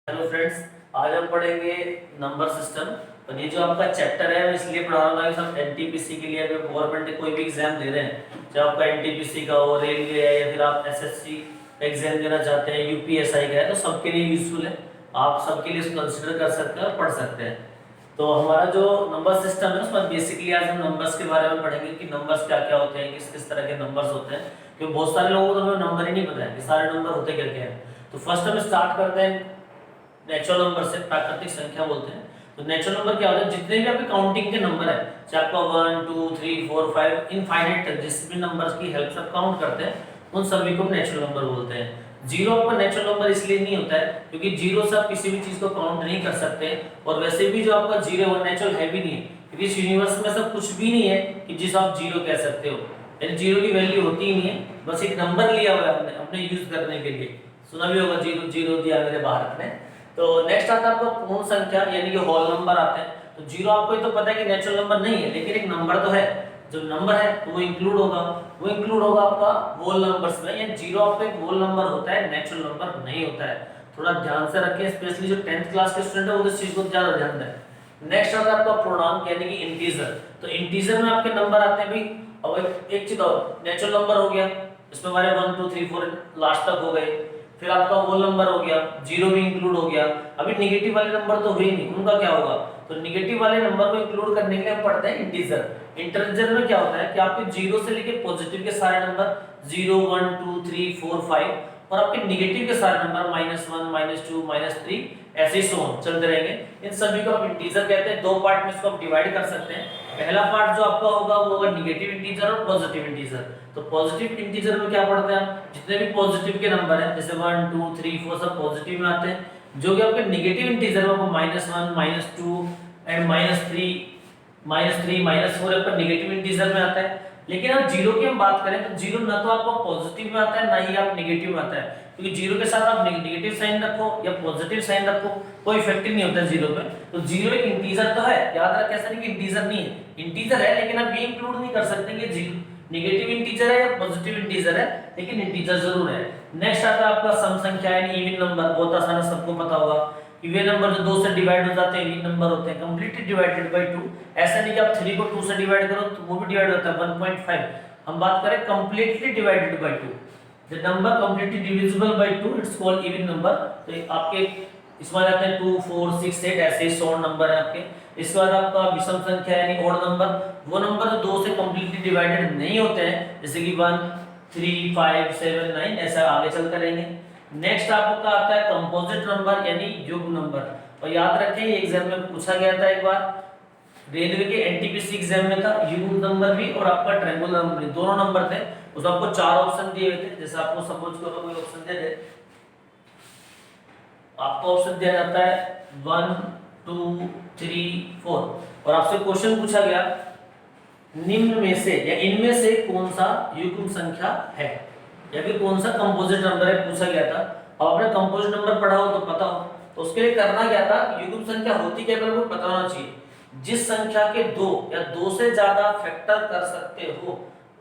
Hello friends, आज हम पढ़ेंगे नंबर सिस्टम। और ये जो आपका चैप्टर है मैं इसलिए पढ़ा रहा हूँ सब एनटीपीसी के लिए। अगर गवर्नमेंट ने कोई भी एग्जाम दे रहे हैं, चाहे आपका एनटीपीसी का हो, रेलवे है, या फिर आप एसएससी का एग्जाम देना चाहते हैं, यूपीएसआई का है, तो सबके लिए यूजफुल है। आप सबके लिए इसको कंसिडर कर सकते हैं और पढ़ सकते हैं। तो हमारा जो नंबर सिस्टम है उसमें बेसिकली आज हम नंबर्स के बारे में पढ़ेंगे कि नंबर्स क्या क्या होते हैं, किस किस तरह के नंबर्स होते हैं। क्योंकि बहुत सारे लोगों को तो नंबर ही नहीं पता है कि सारे नंबर होते क्या क्या है। तो फर्स्ट हम स्टार्ट करते हैं नेचुरल नंबर से, प्राकृतिक संख्या बोलते हैं। तो नेचुरल नंबर क्या होता है? जितने भी आपके काउंटिंग के नंबर है, चाहे आपका 1 2 3 4 5 इनफाइनाइट तक जिस भी नंबर्स की हेल्प से आप काउंट करते हैं, उन सभी को नेचुरल नंबर बोलते हैं। जीरो आपका नेचुरल नंबर इसलिए नहीं होता है क्योंकि जीरो से आप किसी भी चीज को काउंट नहीं कर सकते। और वैसे भी जो आपका जीरो वो नेचुरल है भी नहीं है, क्योंकि इस यूनिवर्स में सब कुछ भी नहीं है कि जिसे आप जीरो कह सकते हो। यानी जीरो की वैल्यू होती ही नहीं है, बस एक नंबर लिया हुआ है आपने अपने यूज करने के लिए। सुना भी होगा जीरो जीरो दिया मेरे भारत ने। तो नेक्स्ट आता है आपका पूर्ण संख्या यानी कि होल नंबर आते हैं। तो जीरो आपको तो पता है कि नेचुरल नंबर नहीं है, लेकिन एक नंबर तो है। जो नंबर है तो वो इंक्लूड होगा, वो इंक्लूड होगा आपका होल नंबर्स में। या जीरो आपका एक होल नंबर होता है, नेचुरल नंबर नहीं होता है। थोड़ा ध्यान से रखें, स्पेशली जो 10th क्लास के स्टूडेंट है वो इस चीज को ज्यादा ध्यान दें। नेक्स्ट आता है आपका पूर्णांक यानी कि इंटीजर। तो इंटीजर में आपके नंबर आते हैं भाई। अब एक चीज और, नेचुरल नंबर हो गया, इसमें हमारे 1 2 3 4 लास्ट तक हो गए। फिर आपका होल नंबर हो गया, जीरो भी इंक्लूड हो गया। अभी निगेटिव वाले नंबर तो हुए नहीं, उनका क्या होगा? तो निगेटिव वाले नंबर को इंक्लूड करने के लिए हम पढ़ते हैं इंटीजर। इंटीजर में क्या होता है कि आपके जीरो से लेके पॉजिटिव के सारे नंबर 0 1 2 3 4 5 और आपके निगेटिव के सारे नंबर -1 -2 -3 ऐसे ही सो चलते रहेंगे। इन सभी को आप इंटीजर कहते हैं। दो पार्ट में इसको आप डिवाइड कर सकते हैं। पहला पार्ट जो आपका होगा वो होगा निगेटिव इंटीजर और पॉजिटिव इंटीजर। तो पॉजिटिव इंटीजर में क्या पढ़ते हैं हम? जितने भी पॉजिटिव के नंबर हैं जैसे 1 2 3 4 सब पॉजिटिव में आते हैं। जो कि आपके निगेटिव इंटीजर में वो -1 -2 एंड -3 -4 आपका निगेटिव इंटीजर में आता है। लेकिन अब जीरो की हम बात करें तो जीरो ना तो आपको पॉजिटिव में आता है ना ही आप निगेटिव में आता है। क्योंकि जीरो के साथ आप नेगेटिव साइन रखो या पॉजिटिव साइन रखो, कोई इफेक्ट नहीं होता जीरो पे। तो जीरो एक इंटीजर तो है, याद रख, ऐसा नहीं कि इंटीजर नहीं है, इंटीजर है, लेकिन आप ये इंक्लूड नहीं कर सकते कि जीरो नेगेटिव इंटीजर है या पॉजिटिव इंटीजर है, लेकिन इंटीजर जरूर है। नेक्स्ट आता है आपका सम संख्या यानी इवन नंबर। बहुत आसान है, सबको पता होगा। इवन नंबर जो 2 से डिवाइड हो जाते हैं इवन नंबर होते हैं, कंप्लीटली डिवाइडेड बाय 2। ऐसा नहीं कि आप 3 को 2 से डिवाइड करो तो वो भी डिवाइड होता है 1.5। हम बात करें completely divided by 2, the number completely divisible by 2 it's called even number. तो आपके इसमें आते हैं 2 4 6 8 ऐसे 100 नंबर है आपके। इसके बाद आपका विषम संख्या यानी ऑड नंबर, वो नंबर जो 2 से कंप्लीटली डिवाइडेड नहीं होते हैं, जैसे कि 1 3 5 7 9 ऐसा आगे चलते रहेंगे। नेक्स्ट आपका आता है कंपोजिट नंबर यानी युग्म नंबर। और याद रखें ये एग्जाम में पूछा गया था एक बार, रेलवे के एनटीपीसी एग्जाम में था। युग्म नंबर भी और आपका ट्रायंगुलर नंबर भी, दोनों नंबर थे। उसमें आपको 4 ऑप्शन दिए हुए थे। जैसे आपको सपोज करो कोई ऑप्शन दे दे, आपको ऑप्शन दिया जाता है 1 2 3 4 और आपसे क्वेश्चन पूछा गया निम्न में से या इनमें से कौन सा युग्म संख्या है या फिर कौन सा कंपोजिट नंबर है, पूछा गया था। अब आपने कंपोजिट नंबर पढ़ा हो तो पता हो, तो उसके लिए करना क्या था, युग्म संख्या होती क्या है वो पता होना चाहिए। जिस संख्या के 2 या 2 से ज्यादा फैक्टर कर सकते हो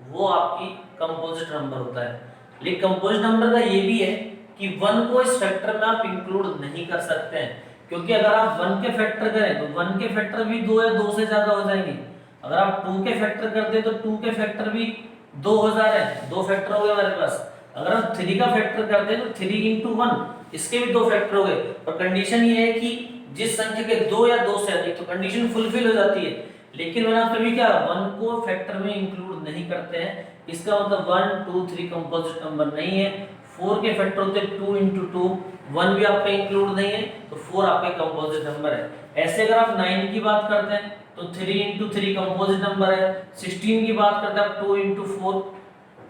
वो आपकी कंपोजिट नंबर होता है। लेकिन कंपोजिट नंबर का ये भी है कि 1 को इस फैक्टर में आप इंक्लूड नहीं कर सकते हैं, क्योंकि अगर आप 1 के फैक्टर करें तो 1 के फैक्टर भी 2 या 2 से ज्यादा हो जाएंगे। अगर आप 2 के फैक्टर करते हैं तो 2 के फैक्टर भी 2 हो जा रहे हैं, 2 फैक्टर हो गए हमारे पास। अगर हम 3 का फैक्टर करते हैं तो 3 × 1 इसके भी 2 फैक्टर हो गए। और कंडीशन ये है कि जिस संख्या के 2 या 2 से अधिक, तो कंडीशन फुलफिल हो जाती है। लेकिन मैंने आपसे भी क्या 1 को फैक्टर में इंक्लूड नहीं करते हैं, इसका मतलब 1 2 3 कंपोजिट नंबर नहीं है। 4 के फैक्टर होते हैं 2 × 2, 1 भी आपका इंक्लूड नहीं है, तो 4 आपका कंपोजिट नंबर है। ऐसे अगर आप 9 की बात करते हैं तो 3 × 3 कंपोजिट नंबर है। 16 की बात करते हैं आप 2 × 4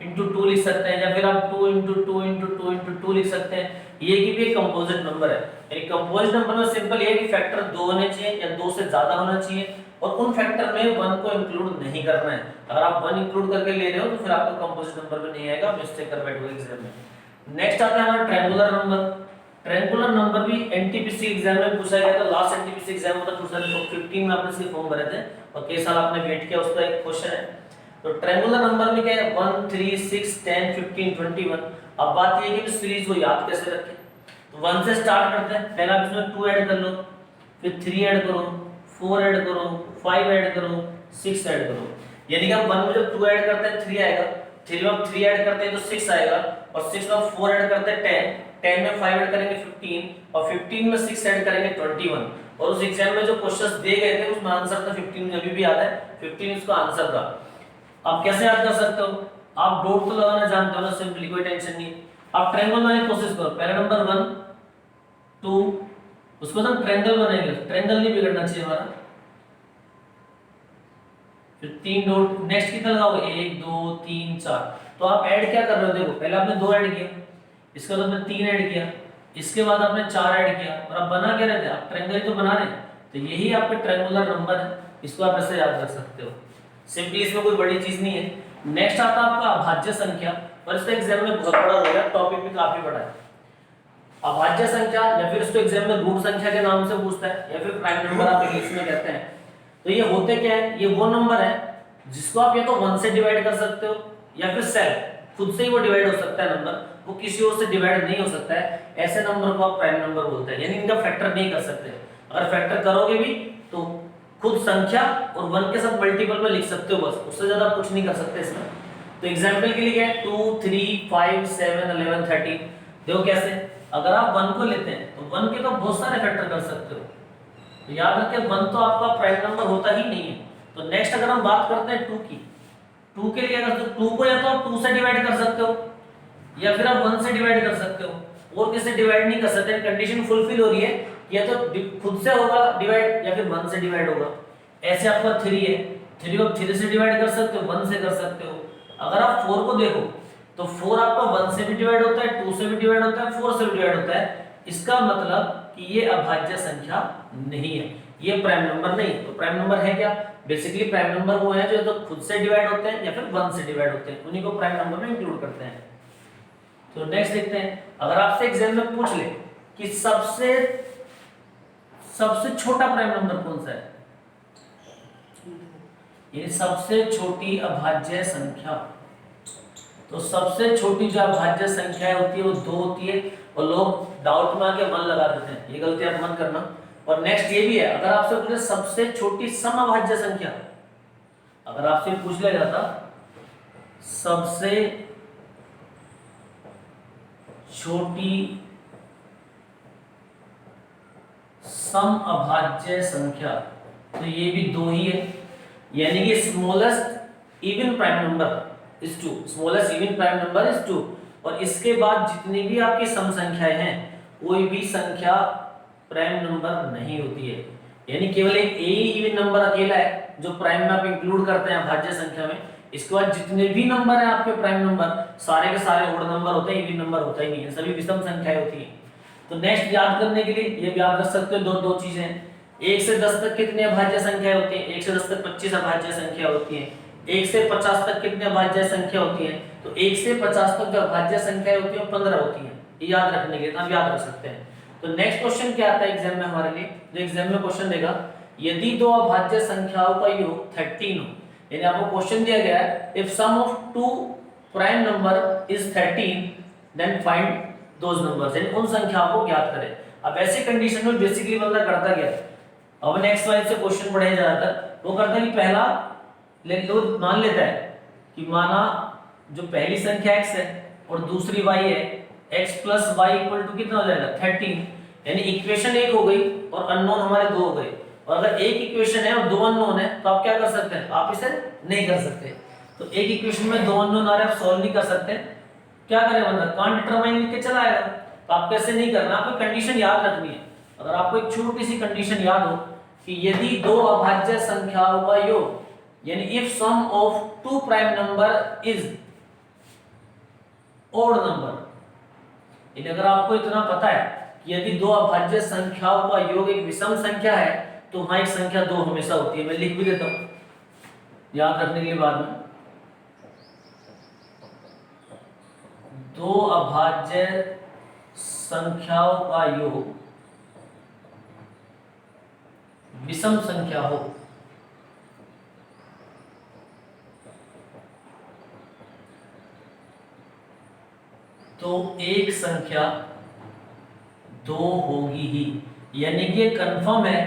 × 2 लिख सकते हैं, या फिर आप 2 × 2 × 2 × 2 लिख सकते हैं। ये की भी एक कंपोजिट नंबर है। यानी कंपोजिट नंबर में सिंपल ये है कि फैक्टर 2 होने चाहिए या 2 से ज्यादा होना चाहिए, और उन फैक्टर में 1 को इंक्लूड नहीं करना है। अगर आप 1 इंक्लूड करके ले रहे हो तो फिर आपका कंपोजिट नंबर में नहीं आएगा, मिस्टेक कर बैठोगे एग्जाम में। नेक्स्ट आता है हमारा ट्रायंगुलर नंबर। ट्रायंगुलर नंबर भी एनटीपीसी एग्जाम में पूछा गया था। लास्ट एनटीपीसी एग्जाम में 2015 में आपने इसके फॉर्म भरे थे और कई साल आपने वेट किया, उसका एक क्वेश्चन है। तो ट्रायंगुलर नंबर में क्या है 1 3 6 10 15 21। अब बात ये है कि सीरीज को याद कैसे रखें। तो 1 से स्टार्ट करते हैं। पहले आप इसमें 2 ऐड कर लो, फिर 3 ऐड करो, 4 ऐड करो, 5 ऐड करो, 6 ऐड करो। यानी कि आप 1 में जब 2 ऐड करते हैं 3 आएगा, 3 में आप 3 ऐड करते हैं तो 6 आएगा, और 6 में आप 4 ऐड करते हैं 10, 10 में 5 ऐड करेंगे 15, और 15 में 6 ऐड करेंगे 21। और उस एग्जाम में जो क्वेश्चंस दिए गए थे उसमें आंसर था 15, मुझे अभी भी याद है 15 उसका आंसर था। आप कैसे याद कर सकते हो? आप डॉट तो लगाना जानते हो ना, सिंपली, कोई टेंशन नहीं। आप ट्रायंगल बनाने की कोशिश करो। पहला नंबर 1 2, उसको हम ट्रायंगल बनाएंगे, ट्रायंगल नहीं बिगड़ना चाहिए हमारा। फिर 3 डॉट, नेक्स्ट कितना लगाओगे? 1 2 3 4। तो आप ऐड क्या कर रहे हो? देखो पहले आपने 2 ऐड किया, इसके बाद आपने 3 ऐड किया, इसके बाद आपने 4 ऐड किया, और आप बना क्या रहे थे? आप ट्रायंगल ही तो बना रहे हैं। तो यही आपके ट्रायंगुलर नंबर है, इसको आप ऐसे याद रख सकते हो सिंपली, इसमें कोई बड़ी चीज नहीं है। नेक्स्ट आता है आपका अभाज्य संख्या, और इसका एग्जाम में बहुत बड़ा हो गया, टॉपिक भी काफी बड़ा है। अभाज्य संख्या, या फिर इसको एग्जाम में रूट संख्या के नाम से पूछता है, या फिर प्राइम नंबर आप इंग्लिश में कहते हैं। तो ये होते क्या है? ये वो नंबर है जिसको आप या तो 1 से डिवाइड कर सकते हो, या फिर सेल्फ खुद से ही वो डिवाइड हो सकता है नंबर, वो किसी और से डिवाइड नहीं हो सकता है। ऐसे नंबर को आप प्राइम नंबर बोलते हैं, यानी इनका फैक्टर नहीं कर सकते। अगर फैक्टर करोगे भी तो खुद संख्या और 1 के साथ मल्टीपल में लिख सकते हो, बस, उससे ज्यादा कुछ नहीं कर सकते इसमें। तो एग्जांपल के लिए क्या है? 2 3 5 7 11 13। देखो कैसे, अगर आप 1 को लेते हैं तो 1 के तो बहुत सारे फैक्टर कर सकते हो, तो याद रखिए 1 तो आपका प्राइम नंबर होता ही नहीं है। तो नेक्स्ट अगर हम बात करते हैं 2 की, 2 के लिए अगर 2 को या तो आप 2 से डिवाइड कर सकते हो, या फिर आप 1 से डिवाइड कर सकते हो, और किसी से डिवाइड नहीं कर सकते। कंडीशन फुलफिल हो रही है, या तो खुद से होगा डिवाइड, या फिर 1 से डिवाइड होगा। ऐसे आपका 3 है, 3 को 3 से डिवाइड कर सकते हो, 1 से कर सकते हो। अगर आप 4 को देखो तो 4 आपका 1 से भी डिवाइड होता है, 2 से भी डिवाइड होता है, 4 से भी डिवाइड होता है। इसका मतलब कि ये अभाज्य संख्या नहीं है, ये प्राइम नंबर नहीं। तो प्राइम नंबर है क्या? बेसिकली प्राइम नंबर वो है जो तो खुद से डिवाइड होते हैं या फिर 1 से डिवाइड होते हैं, उन्हीं को प्राइम नंबर में इंक्लूड करते हैं। तो नेक्स्ट देखते हैं, अगर आपसे एग्जाम में पूछ ले कि सबसे छोटा प्राइम नंबर कौन सा है, ये सबसे छोटी अभाज्य संख्या, तो सबसे छोटी जो अभाज्य संख्या होती है वो 2 होती है, और लोग डाउट में आके 1 लगा देते हैं, ये गलती आप मत करना। और नेक्स्ट ये भी है, अगर आपसे पूछे सबसे छोटी समअभाज्य संख्या, अगर आपसे पूछ लिया जाता सबसे छोटी समअभाज्य संख्या, तो ये भी 2 ही है, यानी कि smallest even prime number is 2, smallest even prime number is 2। और इसके बाद जितनी भी आपकी सम संख्याएं हैं, कोई भी संख्या प्राइम नंबर नहीं होती है, यानी केवल एक ए ही इवन नंबर अकेला है जो प्राइम में आप इंक्लूड करते हैं अभाज्य संख्या में। इसके बाद जितने भी नंबर हैं आपके प्राइम नंबर, सारे के सारे ओड नंबर होते हैं, इवन नंबर होता ही नहीं है, सभी विषम संख्याएं होती हैं। तो नेक्स्ट याद करने के लिए ये याद रख सकते हो दो चीजें, 1 से 10 तक कितनी अभाज्य संख्या होती है? 1 से 10 तक 25 अभाज्य संख्या होती है। 1 से 50 तक कितनी अभाज्य संख्या होती है? तो 1 से 50 तक जो अभाज्य संख्या होती है 15 होती है। ये याद रखने के लिए आप याद रख सकते हैं। तो नेक्स्ट क्वेश्चन क्या आता है एग्जाम में हमारे लिए, जो एग्जाम में क्वेश्चन देगा, यदि दो अभाज्य संख्याओं का योग 13 हो, यानी आपको क्वेश्चन दिया गया है if sum of two prime number is 13 then find those numbers, यानी उन संख्याओं को ज्ञात करें। अब ऐसी कंडीशन में बेसिकली बंदा करता क्या है, अब नेक्स्ट वाले से क्वेश्चन पढ़े ज्यादातर वो करता है कि पहला लो मान लेता है कि माना जो पहली संख्या x है और दूसरी y है, x plus y equal to कितना हो जाएगा 13, यानी इक्वेशन एक हो गई और अननोन हमारे दो हो गए। और अगर एक इक्वेशन है और दो अननोन है तो आप क्या कर सकते हैं, आप इसे नहीं कर सकते। तो एक इक्वेशन में दो अननोन आ रहे हैं, आप सॉल्व नहीं कर सकते, क्या करें बंदा कांट डिटरमाइन लिख के चला आएगा। तो आप कैसे नहीं करना, आपको कंडीशन याद रखनी है। अगर आपको एक छोटी सी कंडीशन याद हो कि यदि दो अभाज्य संख्याओं का योग, यानी if sum of two prime number is odd number, यानी अगर आपको इतना पता है कि यदि दो अभाज्य संख्याओं का योग एक विषम संख्या है तो वहां एक संख्या 2 हमेशा होती है। मैं लिख भी देता हूं याद रखने के लिए बाद में, दो अभाज्य संख्याओं का योग विषम संख्या हो तो एक संख्या 2 होगी ही, यानी कि कंफर्म है,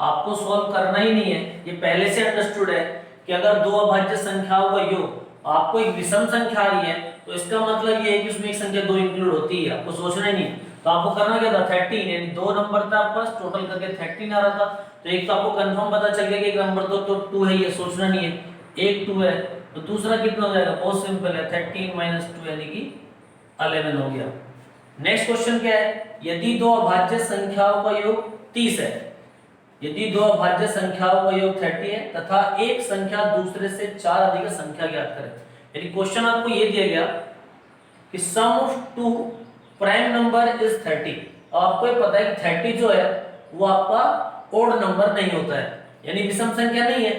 आपको सॉल्व करना ही नहीं है। ये पहले से अंडरस्टूड है कि अगर दो अभाज्य संख्याओं का योग आपको एक विषम संख्या आ रही है तो इसका मतलब ये है कि उसमें एक संख्या 2 इंक्लूड होती है, आपको सोचना ही नहीं। तो आपको करना क्या था, 13, यानी 2 नंबर था आपके पास, टोटल करके 13 आ रहा था। तो एक तो आपको कंफर्म पता चल गया कि एक नंबर तो 2 है, ये सोचना नहीं है, एक 2 है। तो दूसरा कितना हो जाएगा, बहुत सिंपल है, 13 - 2 यानी कि 11 हो गया। नेक्स्ट क्वेश्चन क्या है, यदि दो अभाज्य संख्याओं का योग 30 है, यदि दो अभाज्य संख्याओं का योग 30 है तथा एक संख्या दूसरे से 4 अधिक संख्या ज्ञात करें। यानी क्वेश्चन आपको ये दिया गया कि sum of two prime number is 30। आपको ये पता है कि 30 जो है वो आपका ओड नंबर नहीं होता है, यानी विषम संख्या नहीं है।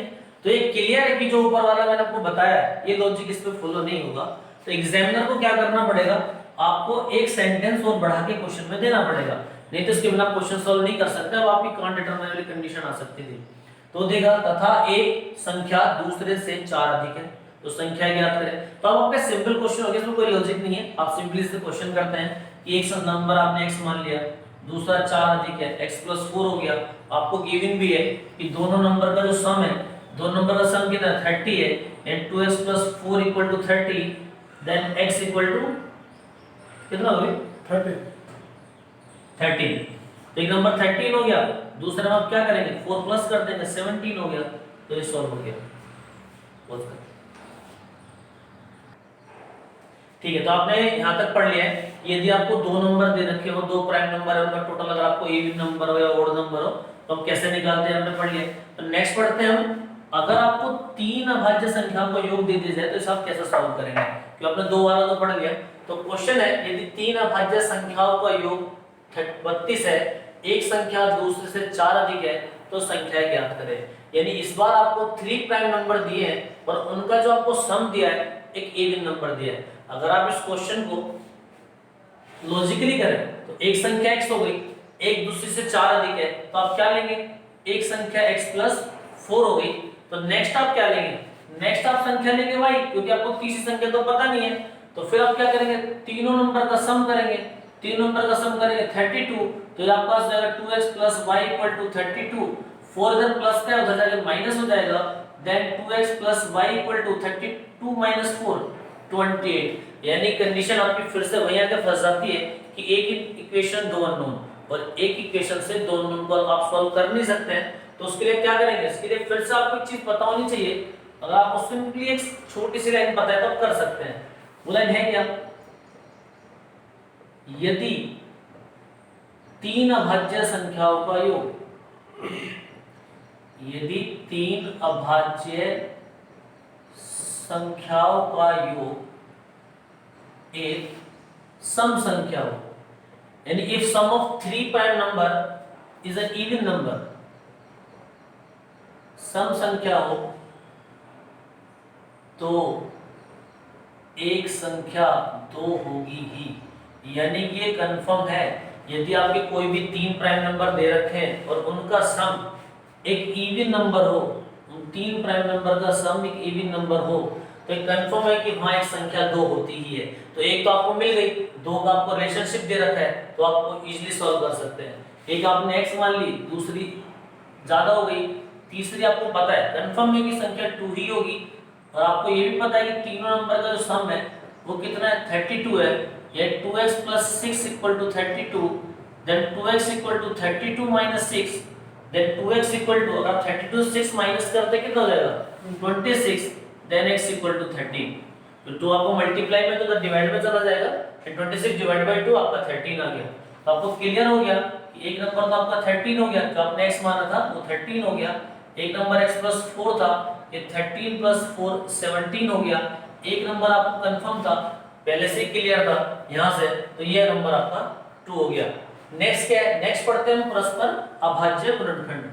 तो ये क्लियर है कि जो ऊपर वाला मैंने आपको बताया ये लॉजिक इस पे फॉलो नहीं होगा। तो एग्जामिनर को क्या करना पड़ेगा, आपको एक सेंटेंस और बढ़ा के क्वेश्चन में देना पड़ेगा, नहीं तो इसके बिना क्वेश्चन सॉल्व नहीं कर सकते। अब आपकी कांट डिटरमाइन वाली कंडीशन आ सकती थी। तो देखा, तथा एक संख्या दूसरे से 4 अधिक है, तो संख्या ज्ञात करें। तो अब आपका सिंपल क्वेश्चन हो गया, इसमें कोई लॉजिक नहीं है, आप सिंपली से क्वेश्चन करते हैं कि एक नंबर आपने x मान लिया, दूसरा 4 अधिक है, x + 4 हो गया। आपको गिवन भी है कि दोनों नंबर का जो सम है, दोनों नंबर का सम कितना है, 30 है, एंड 2x + 4 = 30, देन x = कितना हो गया, 13। तो एक नंबर 13 हो गया, दूसरा नंबर क्या करेंगे, 4 प्लस कर देंगे, 17 हो गया। तो ये सॉल्व हो गया। ठीक है, तो आपने यहाँ तक पढ़ लिया है। यदि आपको दो नंबर दे रखे हो, दो प्राइम नंबर है, उनका टोटल अगर आपको इवन नंबर हो या ओड नंबर हो तो हम कैसे निकालते हैं, हमने पढ़ लिया। तो नेक्स्ट पढ़ते हैं हम, अगर आपको तीन अभाज्य संख्याओं का योग दे दिया जाए तो इसे आप कैसे सॉल्व करेंगे, क्योंकि आपने दो वाला तो पढ़ लिया। तो क्वेश्चन है, यदि तीन अभाज्य संख्याओं का योग 32 है, एक संख्या दूसरे से 4 अधिक है, तो संख्या ज्ञात करें। यानी इस बार आपको 3 प्राइम नंबर दिए हैं और उनका जो आपको सम दिया है एक इवन नंबर दिया है। अगर आप इस क्वेश्चन को लॉजिकली करें तो एक संख्या x हो गई, एक दूसरे से 4 अधिक है, तो आप क्या लेंगे, एक संख्या x + 4 हो गई। तो नेक्स्ट आप क्या लेंगे, नेक्स्ट आप संख्या लेंगे y, क्योंकि आपको तीसरी संख्या तो पता नहीं है। तो फिर आप क्या करेंगे, तीनों नंबर का सम करेंगे, तीन नंबर का सम करेंगे 32। तो आपके पास जाएगा 2x + y = 32, 4 इधर प्लस का उधर जाके माइनस हो जाएगा, देन 2x + y = 32 - 4 28। यानी कंडीशन आपकी फिर से वहीं आके फंस जाती है कि एक इक्वेशन दो अननोन, और एक इक्वेशन से दो अननोन को आप सॉल्व कर नहीं सकते हैं। तो उसके लिए क्या करेंगे, इसके लिए फिर से आपको एक चीज पता होनी चाहिए। अगर आपको सिंपली एक छोटी सी लाइन पता है तो आप कर सकते हैं। वो लाइन है क्या, यदि तीन अभाज्य संख्याओं का योग, यदि तीन अभाज्य संख्याओं का योग एक सम संख्या हो, यानी if sum of 3 prime number is an even number, सम संख्या हो तो एक संख्या 2 होगी ही। यानी कि ये कंफर्म है, यदि आपके कोई भी 3 प्राइम नंबर दे रखे हैं और उनका सम एक इवन नंबर हो, उन 3 प्राइम नंबर का सम एक इवन नंबर हो, तो एक कंफर्म है कि वहां एक संख्या 2 होती ही है। तो एक तो आपको मिल गई, दो का आपको रिलेशनशिप दे रखा है, तो आपको इजीली सॉल्व कर सकते हैं। एक आपने x मान ली, दूसरी ज्यादा हो गई, तीसरी आपको पता है कंफर्म है कि संख्या 2 ही होगी, और आपको ये भी पता है कि तीनों नंबर का जो सम है वो कितना है, 32 है। ये 2x + 6 = 32, then 2x = 32 - 6, then 2x = अगर 32 से 6 माइनस करते कितना हो जाएगा, 26, देन x = 13। तो 2 आपको मल्टीप्लाई में तो डिवाइड में चला जाएगा, फिर 26 / 2 आपका 13 आ गया। तो आपको क्लियर हो गया कि एक नंबर तो आपका 13 हो गया, जो आपने x माना था वो 13 हो गया। एक नंबर x + 4 था, ये 13 + 4 17 हो गया। एक नंबर आपको कंफर्म था, पहले से क्लियर था यहां से, तो ये नंबर आपका 2 हो गया। नेक्स्ट क्या है, नेक्स्ट पढ़ते हैं परस्पर अभाज्य गुणनखंड,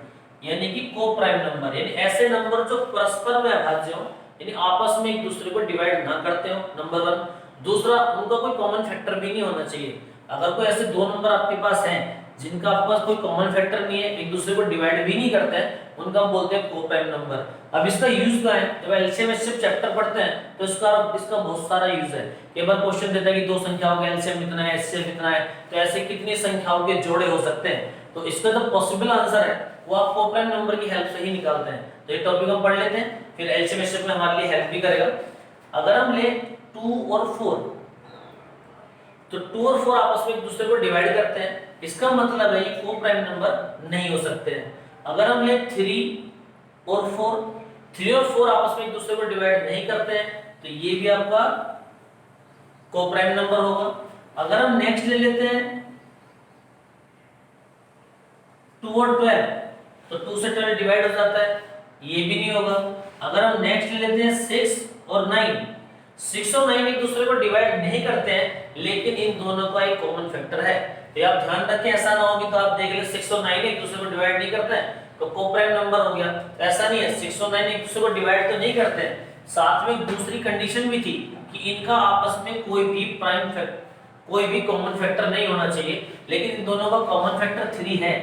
यानी कि को प्राइम नंबर, यानी ऐसे नंबर जो परस्पर में अभाज्य हो, यानी आपस में एक दूसरे को डिवाइड ना करते हो, नंबर 1। दूसरा, उनका कोई कॉमन फैक्टर भी नहीं होना चाहिए। अगर कोई ऐसे दो नंबर आपके पास हैं जिनका आपके पास कोई कॉमन फैक्टर नहीं है, एक दूसरे को डिवाइड भी नहीं करते हैं, उनका हम बोलते हैं कोप्राइम नंबर। अब इसका यूज क्या है, जब एलसीएम एचसीएफ चैप्टर पढ़ते हैं तो इसका बहुत सारा यूज है। कई बार क्वेश्चन देता है कि दो संख्याओं का एलसीएम कितना है, एचसीएफ कितना है, तो ऐसे कितनी संख्याओं के जोड़े हो सकते हैं, तो इसका जो पॉसिबल आंसर है वो आप कोप्राइम नंबर की हेल्प से ही निकालते हैं। तो ये टॉपिक हम पढ़ लेते हैं, फिर एलसीएम एचसीएफ में हमारे लिए हेल्प भी करेगा। अगर हम ले 2 और 4, तो 2 और 4 आपस में एक दूसरे को डिवाइड करते हैं, इसका मतलब है ये कोप्राइम नंबर नहीं हो सकते हैं। अगर हम ले 3 और 4, 3 और 4 आपस में एक दूसरे को डिवाइड नहीं करते हैं, तो ये भी आपका कोप्राइम नंबर होगा। अगर हम नेक्स्ट ले लेते हैं 2 और 12, तो 2 से 12 डिवाइड हो जाता है, ये भी नहीं होगा। अगर हम नेक्स्ट ले लेते हैं 6 और 9, 6 और 9 एक दूसरे को डिवाइड नहीं करते हैं, लेकिन इन दोनों का एक कॉमन फैक्टर है। तो आप ध्यान रखें, ऐसा ना हो कि तो आप देख ले 6 और 9 एक दूसरे को डिवाइड नहीं करते हैं तो कोप्राइम नंबर हो गया, ऐसा नहीं है। 6 और 9 एक दूसरे को डिवाइड तो नहीं करते हैं, साथ में दूसरी कंडीशन भी थी कि इनका आपस में कोई भी कॉमन फैक्टर नहीं होना चाहिए, लेकिन इन दोनों का कॉमन फैक्टर 3 है।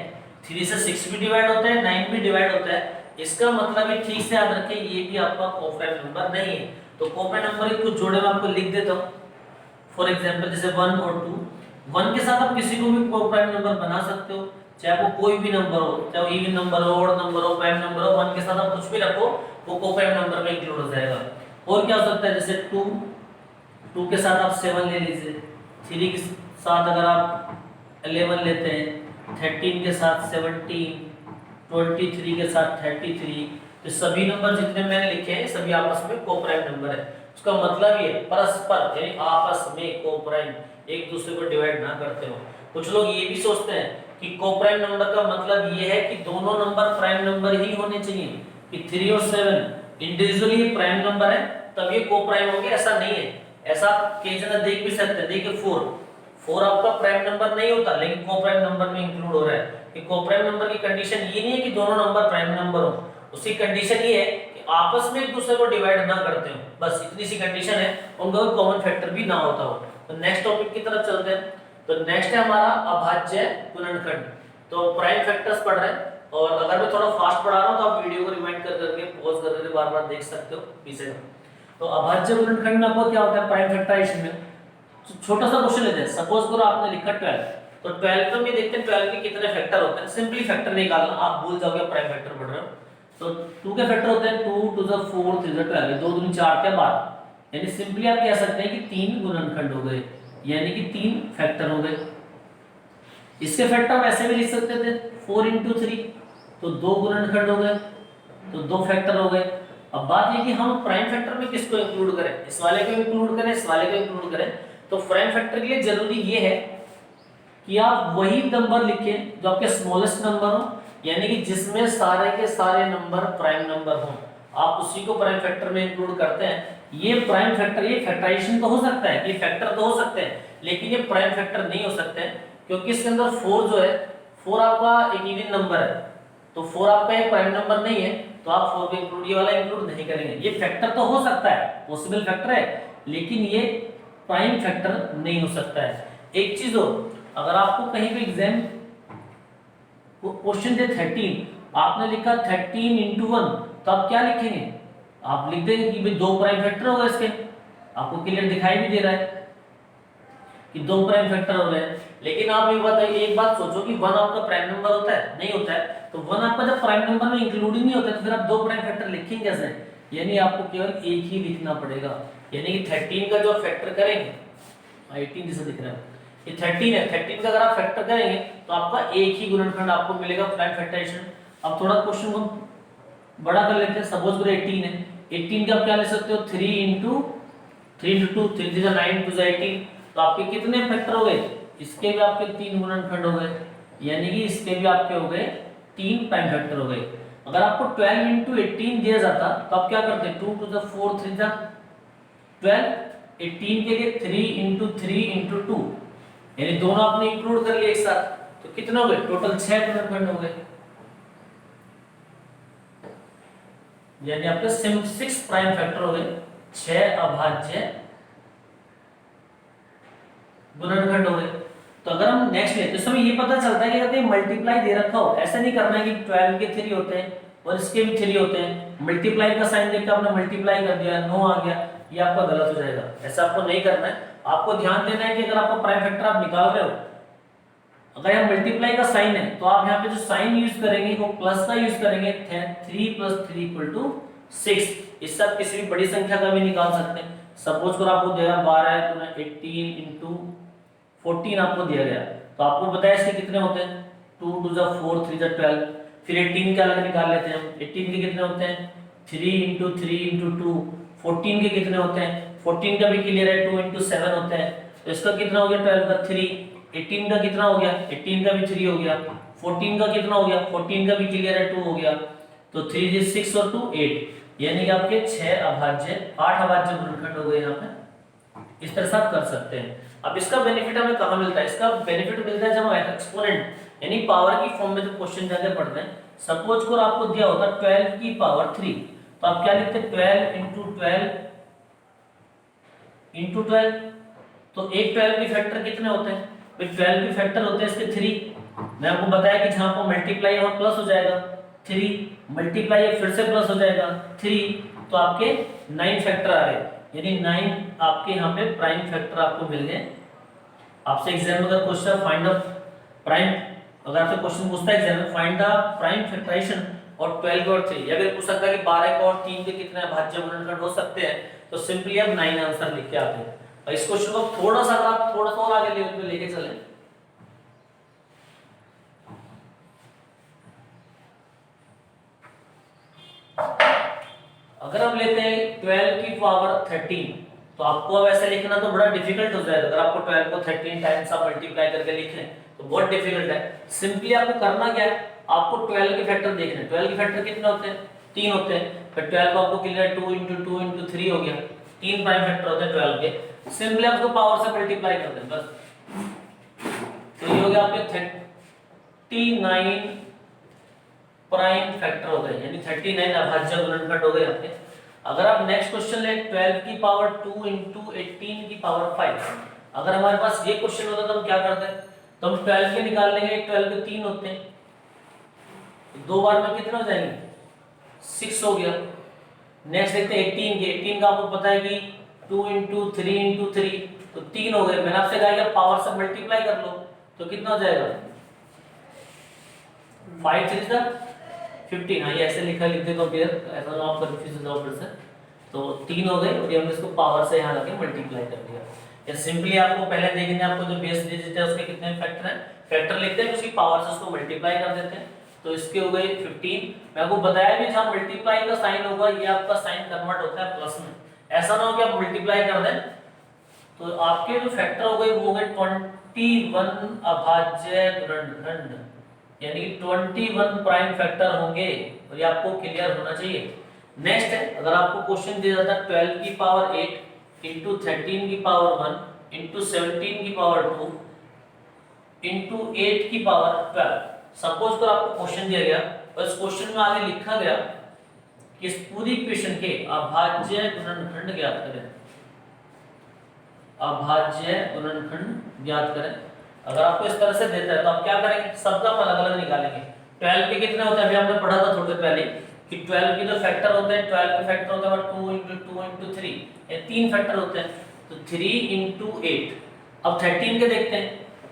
3 से 6 भी डिवाइड होता है, 9 भी डिवाइड होता है, इसका मतलब है ठीक से याद रखें ये भी आपका कोप्राइम नंबर नहीं है। तो कोप्राइम नंबर के कुछ जोड़े मैं आपको लिख देता हूं। फॉर एग्जांपल जैसे 1 और 2, 1 के साथ आप किसी को भी कोप्राइम नंबर बना सकते हो, चाहे वो कोई भी नंबर हो, चाहे वो इवन नंबर हो, ऑड नंबर हो, प्राइम नंबर हो, 1 के साथ आप कुछ भी रखो वो कोप्राइम नंबर में इंक्लूड हो जाएगा। और क्या हो सकता है, जैसे 2 के साथ आप 7 ले लीजिए, 3 के साथ अगर आप 11 लेते हैं, 13 के साथ 17, 23 के साथ 33, तो सभी नंबर जितने मैंने लिखे हैं सभी आपस में कोप्राइम नंबर है। उसका मतलब ये परस्पर यानी आपस में कोप्राइम, एक दूसरे को डिवाइड ना करते हो। कुछ लोग ये भी सोचते हैं कि कोप्राइम नंबर का मतलब ये है कि दोनों नंबर प्राइम नंबर ही होने चाहिए, कि 3 और 7 इंडिविजुअली प्राइम नंबर है तब ये कोप्राइम होंगे, ऐसा नहीं है। ऐसा कई जगह देख भी सकते हैं, देखिए 4 आपका प्राइम नंबर नहीं होता लेकिन कोप्राइम नंबर में इंक्लूड हो रहा है। कि कोप्राइम नंबर की कंडीशन ये नहीं है कि दोनों नंबर प्राइम नंबर हो, उसकी कंडीशन ये है कि आपस में एक दूसरे को डिवाइड ना करते हो, बस इतनी सी कंडीशन है, उनका कोई कॉमन फैक्टर भी ना होता हो। तो नेक्स्ट टॉपिक की तरफ चलते हैं। तो नेक्स्ट है हमारा अभाज्य गुणनखंड। तो प्राइम फैक्टर्स पढ़ रहे हैं, और अगर मैं थोड़ा फास्ट पढ़ा रहा हूं तो आप वीडियो को रिवाइंड कर करके पॉज कर करके बार-बार देख सकते हो पीछे का। तो अभाज्य गुणनखंड में आपको क्या होता है, प्राइम फैक्टराइजेशन में छोटा सा क्वेश्चन लेते हैं। सपोज करो आपने लिखा 12, तो 12 में देखते हैं 12 के कितने फैक्टर होते हैं। सिंपली फैक्टर निकालना, आप भूल जाओगे प्राइम फैक्टर पढ़ रहे हो। तो 2 के फैक्टर होते हैं 2 to the 4 3 to the 12, 2 दूनी 4 के बाद, यानी सिंपली आप कह सकते हैं कि 3 गुणनखंड हो गए, यानी कि 3 फैक्टर हो गए। इसके फैक्टर ऐसे भी लिख सकते थे 4 into 3, तो 2 गुणनखंड हो गए, तो 2 फैक्टर हो गए। अब बात ये कि हम प्राइम फैक्टर में किसको इंक्लूड करें, इस वाले को इंक्लूड करें, इस वाले को इंक्लूड करें। तो प्राइम फैक्टर के लिए जरूरी ये है कि आप वही नंबर लिखें जो आपके स्मॉलेस्ट नंबर हो, यानी कि जिसमें सारे के सारे नंबर प्राइम नंबर हों, आप उसी को प्राइम फैक्टर में इंक्लूड करते हैं। ये प्राइम फैक्टर, ये फैक्टराइजेशन तो हो सकता है, ये फैक्टर तो हो सकते हैं, लेकिन ये प्राइम फैक्टर नहीं हो सकते हैं, क्योंकि इसके अंदर 4 जो है, 4 आपका एक इवन नंबर है, तो 4 आपका एक प्राइम नंबर नहीं है, तो आप 4 को इंक्लूड, ये वाला इंक्लूड नहीं करेंगे। ये फैक्टर तो हो सकता है, पॉसिबल फैक्टर है, लेकिन ये प्राइम फैक्टर नहीं हो सकता है। एक चीज हो, अगर आपको कहीं पे एग्जाम क्वेश्चन दे 13, आपने लिखा 13 into 1, तो आप क्या लिखेंगे, आप लिख देंगे कि भाई 2 प्राइम फैक्टर हो गए इसके, आपको क्लियर दिखाई भी दे रहा है कि 2 प्राइम फैक्टर हो गए। लेकिन आप ये बताइए, एक बात सोचो कि 1 आपका प्राइम नंबर होता है, नहीं होता है, तो 1 आपका जब प्राइम नंबर में इंक्लूड ही नहीं होता, तो फिर आप 2 प्राइम फैक्टर लिखेंगे कैसे, यानी आपको केवल एक ही लिखना पड़ेगा। यानी कि 13 का जो फैक्टर करेंगे, 18 जैसे दिख रहा है, ये 13 है, 13 का अगर आप फैक्टर करेंगे तो आपका एक ही गुणनखंड आपको मिलेगा, प्राइम फैक्टराइजेशन। अब थोड़ा क्वेश्चन को बड़ा कर लेते हैं, सपोज करो 18 है, 18 का आप क्या ले सकते हो, 3 into 2, 3 3 9 2 18, तो आपके कितने फैक्टर हो गए, इसके भी आपके 3 गुणनखंड हो गए, यानी कि इसके भी आपके हो गए 3 प्राइम फैक्टर हो गए। अगर आपको 12 into 18 दिया जाता तो आप क्या करते, 2 to the 4 3 जा 12, 18 के लिए 3 into 3 into 2, यानी दोनों आपने इंक्लूड कर लिए एक साथ, तो कितने हो गए, टोटल 6 गुणनखंड हो गए, यानी आपके 6 प्राइम फैक्टर हो गए, 6 अभाज्य गुणनखंड हो गए। तो अगर हम नेक्स्ट लेते हैं तो हमें ये पता चलता है कि अगर मल्टीप्लाई दे रखा हो, ऐसा नहीं करना है कि 12 के 3 होते हैं और इसके भी 3 होते हैं, मल्टीप्लाई का साइन देकर आपने मल्टीप्लाई कर दिया, 9 आ गया, ये आपका गलत हो जाएगा। ऐसा आपको नहीं करना है। आपको ध्यान देना है कि अगर आपको प्राइम फैक्टर आप निकाल रहे हो, अगर यहाँ मल्टीप्लाई का साइन है तो आप यहाँ पे जो साइन यूज करेंगे वो प्लस का यूज करेंगे। 3 + 3 = 6। इससे आप किसी भी बड़ी संख्या का भी निकाल सकते हैं। सपोज कर आपको दिया 12 है तो 18 × 14 आपको दिया गया, तो आपको बताया इसके कितने होते हैं, 2 × 2 = 4, 3 × 12। फिर 18 के अलग निकाल लेते हैं हम। 18 के कितने होते हैं, 3 × 3 × 2। 14 के कितने होते हैं, 14 का भी क्लियर है, 2 × 7 होते हैं। तो इसका कितना हो गया, 12 का 3। 18 का कितना हो गया, 18 का भी 3 हो गया। 14 का कितना हो गया, 14 का भी क्लियर है, 2 हो गया। तो 3 × 6 और 2 8, यानी कि आपके 8 अभाज्य गुणनखंड हो गए यहाँ पे। इस तरह से आप कर सकते हैं। अब इसका बेनिफिट हमें कहाँ मिलता है, इसका बेनिफिट मिलता है जब हम एक्सपोनेंट यानी पावर की फॉर्म में जो क्वेश्चन जाके पढ़ते हैं। सपोज को आपको दिया होता 12 की पावर 3, तो आप क्या लिखते हैं, 12 × 12 × 12। तो एक 12 के फैक्टर कितने होते हैं, 12 के फैक्टर होते हैं इसके 3। मैं आपको बताया कि जहां पर मल्टीप्लाई और प्लस हो जाएगा 3, मल्टीप्लाई फिर से प्लस हो जाएगा 3, तो आपके 9 फैक्टर आ गए, यानी 9 आपके यहाँ पे प्राइम फैक्टर आपको मिल गए। आपसे एग्जाम में अगर क्वेश्चन फाइंड द प्राइम, अगर आपसे क्वेश्चन पूछता है एग्जाम में फाइंड द प्राइम फैक्टराइजेशन और 12 और 3, या फिर पूछ सकता है कि 12 और 3 के कितने अभाज्य गुणनखंड हो सकते हैं, तो सिंपली आप 9 आंसर लिख के आते हैं। और इस क्वेश्चन को थोड़ा सा आप थोड़ा सा और आगे लेवल पे लेके चलें, अगर हम लेते हैं 12 की पावर 13, तो आपको अब ऐसे लिखना तो बड़ा डिफिकल्ट हो जाएगा। अगर आपको 12 को 13 टाइम्स आप मल्टीप्लाई करके लिखें तो बहुत डिफिकल्ट है। सिंपली आपको करना क्या है, आपको 12 के फैक्टर देखने हैं। 12 के फैक्टर कितने होते हैं, 3 होते हैं। फिर 12 को आपको क्लियर है, 2 × 2 × 3 हो गया, 3 प्राइम फैक्टर होते हैं 12 के। सिंपली आपको पावर से मल्टीप्लाई कर दें बस, तो ये हो गया आपके 39 प्राइम फैक्टर हो गए, यानी 39 अभाज्य गुणनखंड हो गए आपके। अगर आप नेक्स्ट क्वेश्चन ले 12 की पावर 2 × 18 की पावर 5, अगर हमारे पास ये क्वेश्चन होता तो हम क्या करते हैं, तो हम 12 के निकाल लेंगे। 12 के 3 होते हैं, दो बार में कितने हो जाएंगे, 6 हो गया। नेक्स्ट देखते हैं 18 के। 18 का आपको पता है कि 2 × 3 × 3, तो 3 हो गए। मैंने आपसे कहा कि पावर से मल्टीप्लाई कर लो, तो कितना हो जाएगा, 5 3 × 15। हाँ, ये ऐसे लिखा, लिख दे तो फिर ऐसा ना आप कंफ्यूज हो जाओ फिर से। तो 3 हो गए और ये हमने इसको पावर से यहाँ लगे मल्टीप्लाई कर दिया। या सिंपली आपको पहले देखने आपको जो बेस डिजिट है उसके कितने फैक्टर हैं, फैक्टर लिखते हैं, उसकी पावर से उसको मल्टीप्लाई कर देते हैं। तो इसके हो गए 15। मैं आपको बताया भी जहाँ मल्टीप्लाई का साइन होगा ये आपका साइन कन्वर्ट होता है प्लस में। ऐसा ना हो कि आप मल्टीप्लाई कर दें, तो आपके जो फैक्टर हो गए वो हो गए 21 अभाज्य गुणनखंड, यानी 21 प्राइम फैक्टर होंगे, और ये आपको क्लियर होना चाहिए। नेक्स्ट है, अगर आपको क्वेश्चन दिया जाता है 12 की पावर 8 × 13 की पावर 1 × 17 की पावर 2 × 8 की पावर 12। सपोज कर आपको क्वेश्चन दिया गया और इस क्वेश्चन में आगे लिखा गया कि इस पूरी इक्वेशन के अभाज्य गुणनखंड ज्ञात करें, अभाज्य गुणनखंड ज्ञात करें। अगर आपको इस तरह से देता है तो आप क्या करेंगे, सबका अलग अलग निकालेंगे। 12 के कितने होते हैं, अभी हमने पढ़ा था थोड़ी देर पहले कि 12 के जो फैक्टर होते हैं, 12 के फैक्टर होते हैं 2 × 2 × 3, ये 3 फैक्टर होते हैं। तो 3 × 8। अब 13 के देखते हैं,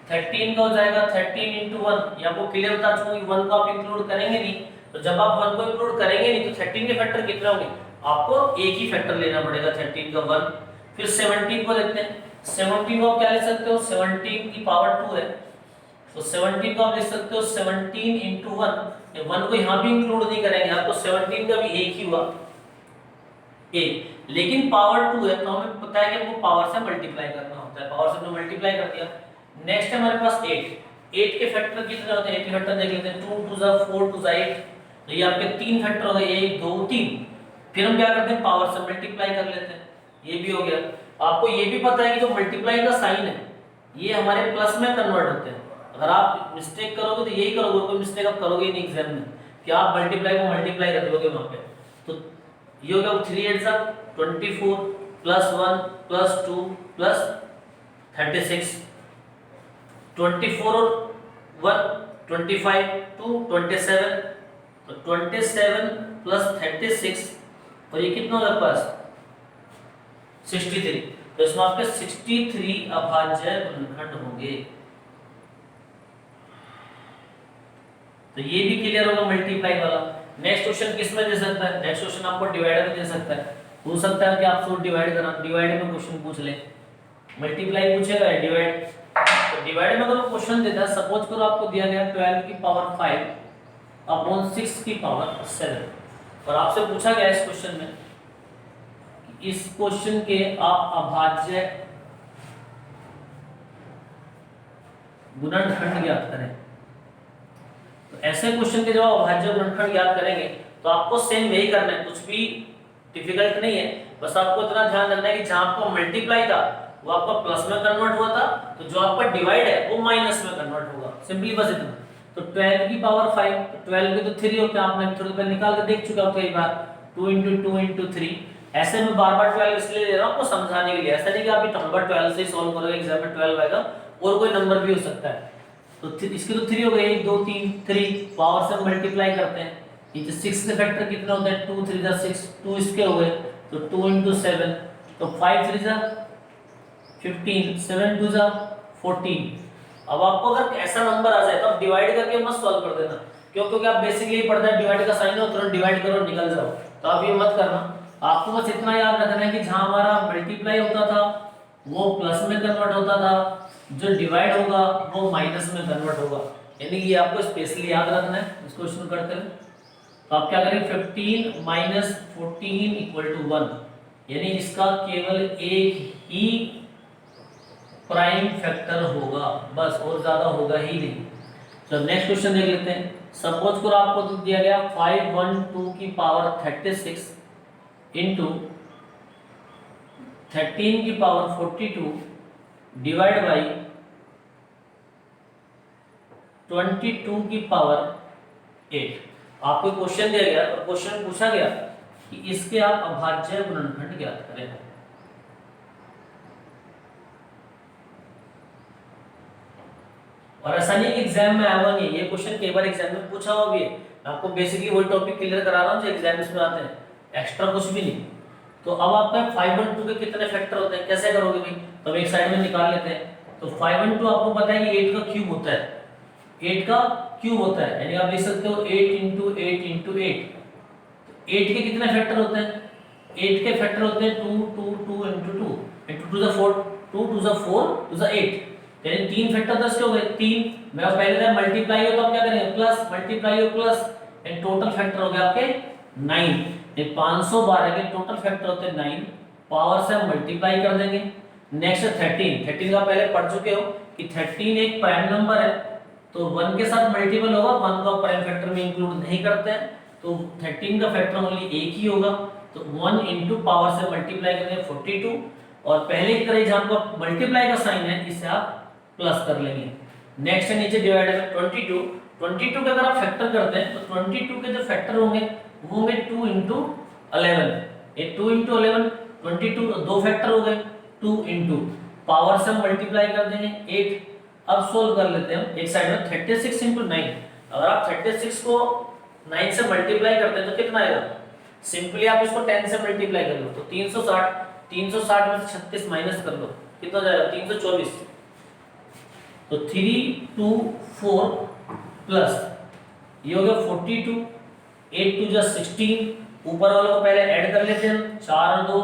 13 का हो जाएगा 13 × 1। ये आपको क्लियर बता चुका हूं, 1 को आप इंक्लूड करेंगे नहीं, तो जब आप 1 को इंक्लूड करेंगे नहीं तो 13 के फैक्टर कितने होंगे, आपको एक ही फैक्टर लेना पड़ेगा, 13 का 1। फिर 17 को देखते हैं, 17 को आप क्या ले सकते हो, 17 की पावर 2 है, तो 17 को आप लिख सकते हो 17 × 1। 1 को यहाँ भी इंक्लूड नहीं करेंगे, आपको 17 का भी एक ही हुआ, एक, लेकिन पावर 2 है तो हमें पता है कि हमको पावर से मल्टीप्लाई करना होता है, पावर से मल्टीप्लाई कर दिया। नेक्स्ट है हमारे पास 8 के फैक्टर कितने होते हैं, 8 के फैक्टर देख लेते हैं, 2 × 2 = 4 × 8, तो ये आपके 3 फैक्टर हो गए, 1 2 3। फिर हम क्या करते हैं, पावर से मल्टीप्लाई कर लेते हैं, ये भी हो गया। आपको ये भी पता है कि जो मल्टीप्लाई का साइन है ये हमारे प्लस में कन्वर्ट होते हैं। अगर आप मिस्टेक करोगे तो यही करोगे, कोई मिस्टेक आप करोगे नहीं एग्जाम में कि आप मल्टीप्लाई को मल्टीप्लाई कर दोगे वहां पे। तो ये हो गया 3 8 24 + 1 + 2 + 36। 24 और 1 25 2 27, तो 27 प्लस 36 और ये कितना होगा पास 63, तो इसमें आपके 63 अभाज्य गुणनखंड होंगे। तो ये भी क्लियर होगा मल्टीप्लाई वाला। नेक्स्ट क्वेश्चन किस में दे सकता है? नेक्स्ट क्वेश्चन आपको डिवाइड में दे सकता है। हो सकता है कि आप सोच डिवाइड करना, डिवाइड में क्वेश्चन पूछ ले, मल्टीप्लाई पूछेगा या डिवाइड। तो डिवाइड में अगर क्वेश्चन देता है, सपोज करो आपको दिया गया 12 की पावर 5 अपॉन 6 की पावर 7 और आपसे पूछा गया इस क्वेश्चन में कि इस क्वेश्चन के आप अभाज्य गुणनखंड ज्ञात करें। तो ऐसे क्वेश्चन के जब आप अभाज्य गुणनखंड ज्ञात करेंगे तो आपको सेम वही करना है, कुछ भी डिफिकल्ट नहीं है। बस आपको इतना ध्यान रखना है कि जहां आपको मल्टीप्लाई था वो आपका प्लस में कन्वर्ट हुआ था, तो जो आपका डिवाइड है वो माइनस में कन्वर्ट होगा, सिंपली बस इतना। तो 12 की पावर 5, तो 12 के तो 3 होते हैं, आपने थोड़ी पहले निकाल के देख चुका हो कई बार, 2 × 2 × 3। ऐसे में बार-बार 12 इसलिए ले रहा हूं आपको समझाने के लिए, ऐसा नहीं कि आप नंबर 12 से ही सॉल्व करोगे, एग्जाम में 12 आएगा और कोई नंबर भी हो सकता है। तो इसके तो 3 हो गए, 1 2 3 3 पावर से मल्टीप्लाई करते हैं। ये 6 के फैक्टर कितना होता है? 2 3 6, 2 इसके हो गए, तो 2 × 7, तो 5 3 15, 7 2 14। अब आपको अगर ऐसा नंबर आ जाए तो आप डिवाइड करके मत सॉल्व कर देना, क्योंकि आप बेसिकली पढ़ते हैं डिवाइड का साइन हो तुरंत डिवाइड करो निकल जाओ, तो आप ये मत करना। आपको बस इतना याद रखना है कि जहां हमारा मल्टीप्लाई होता था वो प्लस में कन्वर्ट होता था, जो डिवाइड होगा वो माइनस में कन्वर्ट होगा, यानी ये आपको स्पेशली याद रखना है। इस क्वेश्चन करते हैं तो आप क्या करेंगे? 15 माइनस 14 इक्वल टू 1, यानी इसका केवल एक ही प्राइम फैक्टर होगा, बस, और ज्यादा होगा ही नहीं। तो नेक्स्ट क्वेश्चन देख लेते हैं। सपोज करो आपको तो दिया गया 512 की पावर 36 इंटू 13 की पावर 42 डिवाइड बाई 22 की पावर 8। आपको क्वेश्चन दिया गया और क्वेश्चन पूछा गया कि इसके आप अभाज्य गुणनखंड ज्ञात करें। और ऐसा नहीं कि एग्जाम में आया नहीं, ये क्वेश्चन कई बार एग्जाम में पूछा हुआ भी है। मैं आपको बेसिकली वही टॉपिक क्लियर करा रहा हूँ जो एग्जाम्स में आते हैं, एक्स्ट्रा कुछ भी नहीं। तो अब आपका 512 के कितने फैक्टर होते हैं, कैसे करोगे भाई? तो हम एक साइड में निकाल लेते हैं। तो 512 आपको पता है कि 8 का क्यूब होता है, 8 का क्यूब होता है, यानी आप लिख सकते हो 8 × 8 × 8। 8 के कितने फैक्टर होते हैं? 8 के फैक्टर होते हैं 2 2 2 × 2 × 2 4, 2 2 4 2 8, यानी 3 फैक्टर 10 के हो गए 3। मैं पहले जब मल्टीप्लाई हो तो आप क्या करेंगे? प्लस, मल्टीप्लाई हो प्लस, एंड टोटल फैक्टर हो गया आपके 9। ये 512 के टोटल फैक्टर होते हैं 9, पावर से हम मल्टीप्लाई कर देंगे। नेक्स्ट 13 का पहले पढ़ चुके हो कि 13 एक प्राइम नंबर है, तो 1 के साथ मल्टीपल होगा, 1 को प्राइम फैक्टर में इंक्लूड नहीं करते हैं, तो 13 का फैक्टर ओनली एक ही होगा। तो 1 × पावर से मल्टीप्लाई करेंगे 42, और पहले की तरह जहां पर मल्टीप्लाई का साइन है इसे आप प्लस कर लेंगे। नेक्स्ट है नीचे डिवाइड में 22 के अगर आप फैक्टर करते हैं तो 22 के जो फैक्टर होंगे वो होंगे 2 × 11। ये 2 × 11 22 दो फैक्टर हो गए, 2 × पावर से हम मल्टीप्लाई कर देंगे 8। अब सोल्व कर लेते हैं एक साइड में 36 × 9। अगर आप 36 को 9 से मल्टीप्लाई करते हैं तो कितना आएगा? सिंपली आप इसको 10 से मल्टीप्लाई कर लो तो 360 में से 36 माइनस कर लो, कितना हो जाएगा? 324। तो 3 2 4 प्लस ये हो गया 42, 8 2 16, ऊपर वालों को पहले ऐड कर लेते हैं, 4 और 2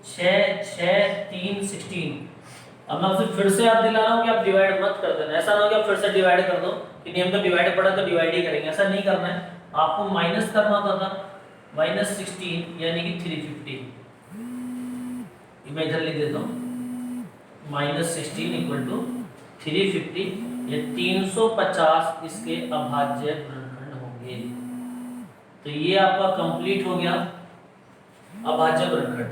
6 6 3 16। अब मैं आपसे फिर से याद दिला रहा हूं कि आप डिवाइड मत कर देना, ऐसा ना हो कि आप फिर से डिवाइड कर दो कि नहीं हम तो डिवाइड पढ़ा तो डिवाइड ही करेंगे, ऐसा नहीं करना है। आपको माइनस करना होता था, -16 यानी कि 350। मैं इधर लिख देता हूं -16 = 350, ये 350 इसके अभाज्य गुणनखंड होंगे। तो ये आपका कंप्लीट हो गया अभाज्य गुणनखंड।